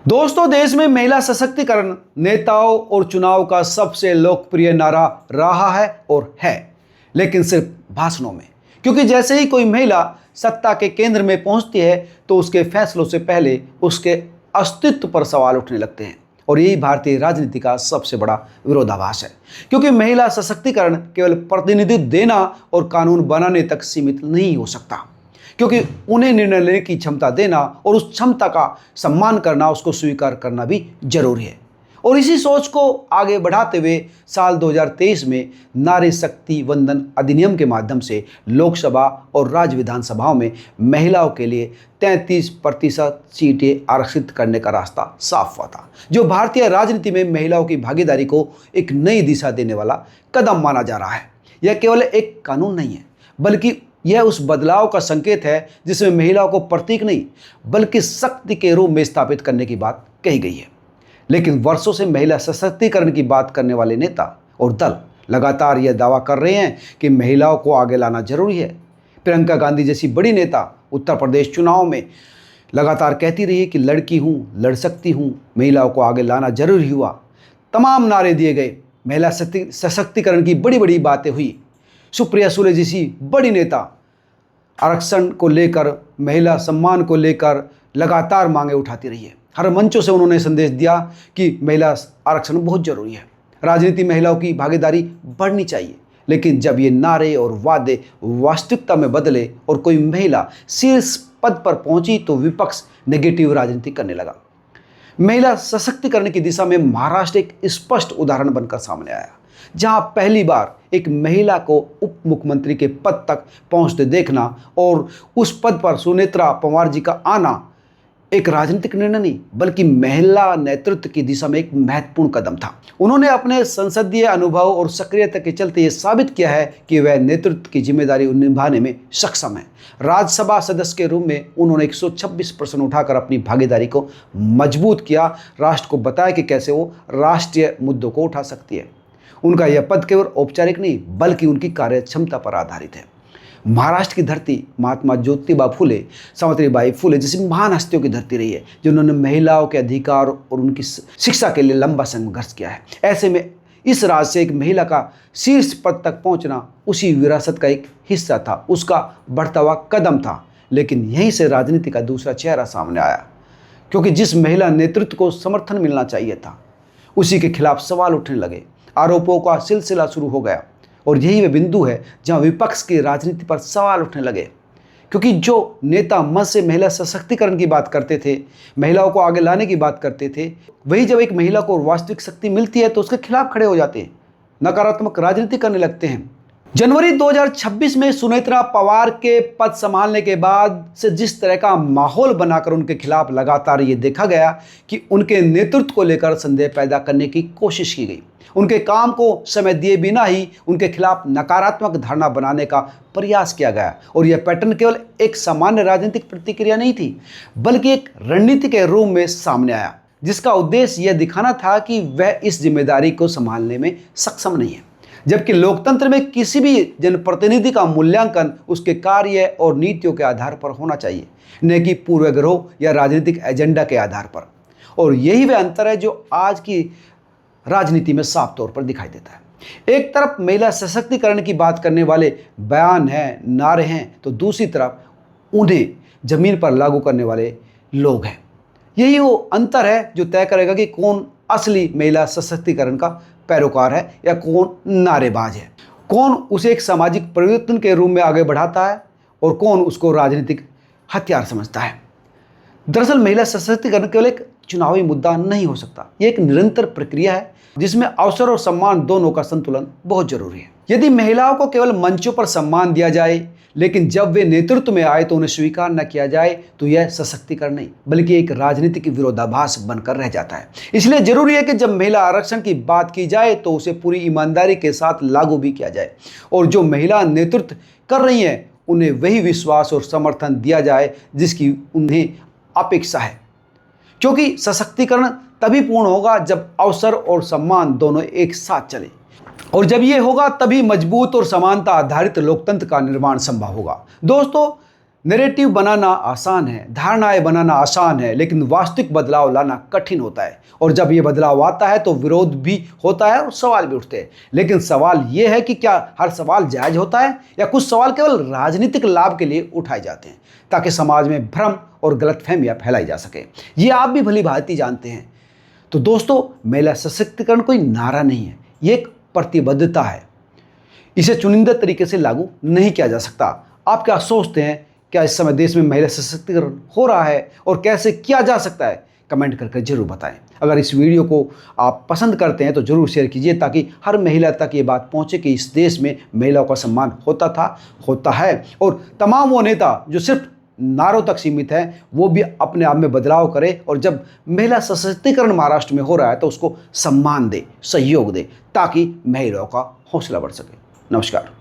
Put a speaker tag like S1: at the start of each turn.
S1: दोस्तों, देश में महिला सशक्तिकरण नेताओं और चुनाव का सबसे लोकप्रिय नारा रहा है और है, लेकिन सिर्फ भाषणों में। क्योंकि जैसे ही कोई महिला सत्ता के केंद्र में पहुंचती है तो उसके फैसलों से पहले उसके अस्तित्व पर सवाल उठने लगते हैं। और यही भारतीय राजनीति का सबसे बड़ा विरोधाभास है। क्योंकि महिला सशक्तिकरण केवल प्रतिनिधित्व देना और कानून बनाने तक सीमित नहीं हो सकता, क्योंकि उन्हें निर्णय लेने की क्षमता देना और उस क्षमता का सम्मान करना, उसको स्वीकार करना भी जरूरी है। और इसी सोच को आगे बढ़ाते हुए साल 2023 में नारी शक्ति वंदन अधिनियम के माध्यम से लोकसभा और राज्य विधानसभाओं में महिलाओं के लिए 33% सीटें आरक्षित करने का रास्ता साफ हुआ था, जो भारतीय राजनीति में महिलाओं की भागीदारी को एक नई दिशा देने वाला कदम माना जा रहा है। यह केवल एक कानून नहीं है, बल्कि यह उस बदलाव का संकेत है जिसमें महिलाओं को प्रतीक नहीं बल्कि शक्ति के रूप में स्थापित करने की बात कही गई है। लेकिन वर्षों से महिला सशक्तिकरण की बात करने वाले नेता और दल लगातार यह दावा कर रहे हैं कि महिलाओं को आगे लाना जरूरी है। प्रियंका गांधी जैसी बड़ी नेता उत्तर प्रदेश चुनाव में लगातार कहती रही कि लड़की हूँ, लड़ सकती हूँ, महिलाओं को आगे लाना जरूरी हुआ। तमाम नारे दिए गए, महिला सशक्तिकरण की बड़ी बड़ी बातें हुई। सुप्रिया सुले जैसी बड़ी नेता आरक्षण को लेकर, महिला सम्मान को लेकर लगातार मांगे उठाती रही है। हर मंचों से उन्होंने संदेश दिया कि महिला आरक्षण बहुत जरूरी है, राजनीति महिलाओं की भागीदारी बढ़नी चाहिए। लेकिन जब ये नारे और वादे वास्तविकता में बदले और कोई महिला शीर्ष पद पर पहुंची तो विपक्ष नेगेटिव राजनीति करने लगा। महिला सशक्तिकरण की दिशा में महाराष्ट्र एक स्पष्ट उदाहरण बनकर सामने आया, जहां पहली बार एक महिला को उप मुख्यमंत्री के पद तक पहुंचते देखना और उस पद पर सुनेत्रा पवार जी का आना एक राजनीतिक निर्णय नहीं बल्कि महिला नेतृत्व की दिशा में एक महत्वपूर्ण कदम था। उन्होंने अपने संसदीय अनुभव और सक्रियता के चलते ये साबित किया है कि वह नेतृत्व की जिम्मेदारी निभाने में सक्षम है। राज्यसभा सदस्य के रूप में उन्होंने 126% उठाकर अपनी भागीदारी को मजबूत किया, राष्ट्र को बताया कि कैसे वो राष्ट्रीय मुद्दों को उठा सकती है। उनका यह पद केवल औपचारिक नहीं बल्कि उनकी कार्यक्षमता पर आधारित है। महाराष्ट्र की धरती महात्मा ज्योतिबा फुले, सावित्रीबाई फुले जैसी महान हस्तियों की धरती रही है, जिन्होंने महिलाओं के अधिकार और उनकी शिक्षा के लिए लंबा संघर्ष किया है। ऐसे में इस राज्य से एक महिला का शीर्ष पद तक पहुंचना उसी विरासत का एक हिस्सा था, उसका बढ़ता हुआ कदम था। लेकिन यहीं से राजनीति का दूसरा चेहरा सामने आया, क्योंकि जिस महिला नेतृत्व को समर्थन मिलना चाहिए था उसी के खिलाफ सवाल उठने लगे, आरोपों का सिलसिला शुरू हो गया। और यही वह बिंदु है जहां विपक्ष की राजनीति पर सवाल उठने लगे, क्योंकि जो नेता मन से महिला सशक्तिकरण की बात करते थे, महिलाओं को आगे लाने की बात करते थे, वही जब एक महिला को वास्तविक शक्ति मिलती है तो उसके खिलाफ खड़े हो जाते हैं, नकारात्मक राजनीति करने लगते हैं। जनवरी 2026 में सुनेत्रा पवार के पद संभालने के बाद से जिस तरह का माहौल बनाकर उनके खिलाफ लगातार ये देखा गया कि उनके नेतृत्व को लेकर संदेह पैदा करने की कोशिश की गई, उनके काम को समय दिए बिना ही उनके खिलाफ नकारात्मक धारणा बनाने का प्रयास किया गया। और यह पैटर्न केवल एक सामान्य राजनीतिक प्रतिक्रिया नहीं थी बल्कि एक रणनीति के रूप में सामने आया, जिसका उद्देश्य यह दिखाना था कि वह इस जिम्मेदारी को संभालने में सक्षम नहीं है। जबकि लोकतंत्र में किसी भी जनप्रतिनिधि का मूल्यांकन उसके कार्य और नीतियों के आधार पर होना चाहिए, न कि पूर्वाग्रह या राजनीतिक एजेंडा के आधार पर। और यही वह अंतर है जो आज की राजनीति में साफ तौर पर दिखाई देता है। एक तरफ महिला सशक्तिकरण की बात करने वाले बयान हैं, नारे हैं, तो दूसरी तरफ उन्हें जमीन पर लागू करने वाले लोग हैं। यही वो अंतर है जो तय करेगा कि कौन असली महिला सशक्तिकरण का पैरोकार है या कौन नारेबाज है, कौन उसे एक सामाजिक परिवर्तन के रूप में आगे बढ़ाता है और कौन उसको राजनीतिक हथियार समझता है। दरअसल महिला सशक्तिकरण केवल एक चुनावी मुद्दा नहीं हो सकता, ये एक निरंतर प्रक्रिया है जिसमें अवसर और सम्मान दोनों का संतुलन बहुत जरूरी है। यदि महिलाओं को केवल मंचों पर सम्मान दिया जाए लेकिन जब वे नेतृत्व में आए तो उन्हें स्वीकार न किया जाए तो यह सशक्तिकरण नहीं बल्कि एक राजनीतिक विरोधाभास बनकर रह जाता है। इसलिए जरूरी है कि जब महिला आरक्षण की बात की जाए तो उसे पूरी ईमानदारी के साथ लागू भी किया जाए और जो महिला नेतृत्व कर रही हैं उन्हें वही विश्वास और समर्थन दिया जाए जिसकी उन्हें अपेक्षा है, क्योंकि सशक्तिकरण तभी पूर्ण होगा जब अवसर और सम्मान दोनों एक साथ चले, और जब ये होगा तभी मजबूत और समानता आधारित लोकतंत्र का निर्माण संभव होगा। दोस्तों, नैरेटिव बनाना आसान है, धारणाएं बनाना आसान है, लेकिन वास्तविक बदलाव लाना कठिन होता है। और जब ये बदलाव आता है तो विरोध भी होता है और सवाल भी उठते हैं। लेकिन सवाल ये है कि क्या हर सवाल जायज होता है, या कुछ सवाल केवल राजनीतिक लाभ के लिए उठाए जाते हैं ताकि समाज में भ्रम और गलतफहमियां फैलाई जा सके। ये आप भी भली भांति जानते हैं। तो दोस्तों, महिला सशक्तिकरण कोई नारा नहीं है, ये एक प्रतिबद्धता है। इसे चुनिंदा तरीके से लागू नहीं किया जा सकता। आप क्या सोचते हैं, क्या इस समय देश में महिला सशक्तिकरण हो रहा है और कैसे किया जा सकता है? कमेंट करके जरूर बताएं। अगर इस वीडियो को आप पसंद करते हैं तो जरूर शेयर कीजिए, ताकि हर महिला तक ये बात पहुंचे कि इस देश में महिलाओं का सम्मान होता है, और तमाम वो नेता जो सिर्फ नारों तक सीमित है वो भी अपने आप में बदलाव करे, और जब महिला सशक्तिकरण महाराष्ट्र में हो रहा है तो उसको सम्मान दे, सहयोग दे, ताकि महिलाओं का हौसला बढ़ सके। नमस्कार।